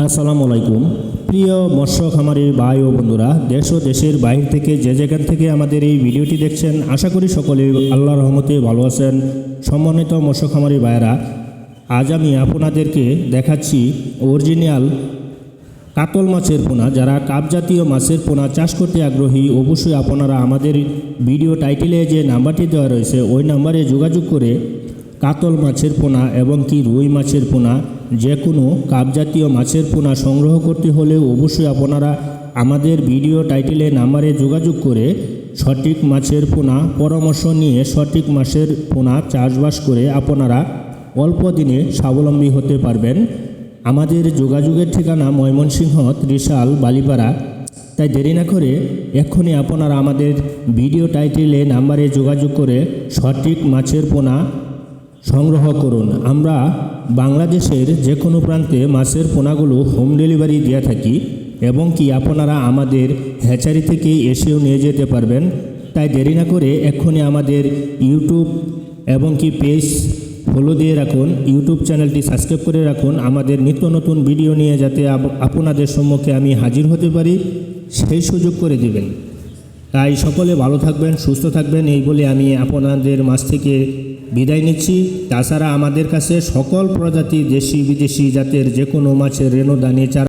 আসসালামু আলাইকুম প্রিয় মৎস্য খামারি ভাই ও বন্ধুরা, দেশ ও দেশের বাইরে থেকে যে যেখান থেকে আমাদের এই ভিডিওটি দেখছেন, আশা করি সকলেই আল্লাহর রহমতে ভালো আছেন। সম্মানিত মৎস্য খামারি ভাইয়েরা, আজ আমি আপনাদেরকে দেখাচ্ছি অরিজিনাল কাতল মাছের পোনা। যারা কাপ জাতীয় মাছের পোনা চাষ করতে আগ্রহী, অবশ্যই আপনারা আমাদের ভিডিও টাইটেলে যে নাম্বারটি দেওয়া রয়েছে ওই নাম্বারে যোগাযোগ করে কাতল মাছের পোনা এবং কি রুই মাছের পোনা, যে কোনো কাপ জাতীয় মাছের পোনা সংগ্রহ করতে হলে অবশ্যই আপনারা আমাদের ভিডিও টাইটেলে নাম্বারে যোগাযোগ করে সঠিক মাছের পোনা পরামর্শ নিয়ে সঠিক মাছের পোনা চাষবাস করে আপনারা অল্প দিনে স্বাবলম্বী হতে পারবেন। আমাদের যোগাযোগের ঠিকানা ময়মনসিংহ ত্রিশাল বালিপাড়া। তাই দেরি না করে এক্ষুনি আপনারা আমাদের ভিডিও টাইটেলে নাম্বারে যোগাযোগ করে সঠিক মাছের পোনা সংগ্রহ করুন। আমরা বাংলাদেশের যে কোনো প্রান্তে মাছের পোনাগুলো হোম ডেলিভারি দিয়ে থাকি এবং কি আপনারা আমাদের হ্যাচারি থেকে এসেও নিয়ে যেতে পারবেন। তাই দেরি না করে এক্ষুনি আমাদের ইউটিউব এবং কি পেজ ফলো দিয়ে রাখুন, ইউটিউব চ্যানেলটি সাবস্ক্রাইব করে রাখুন। আমাদের নিত্য নতুন ভিডিও নিয়ে যাতে আপনাদের সম্মুখে আমি হাজির হতে পারি সেই সুযোগ করে দিবেন। তাই সকলে ভালো থাকবেন, সুস্থ থাকবেন, এই বলে আমি আপনাদের মাছ থেকে বিদায় নিচ্ছি। তাছাড়া আমাদের কাছে সকল প্রজাতি দেশি বিদেশি জাতের যে কোনো মাছের রেণু দানি চারা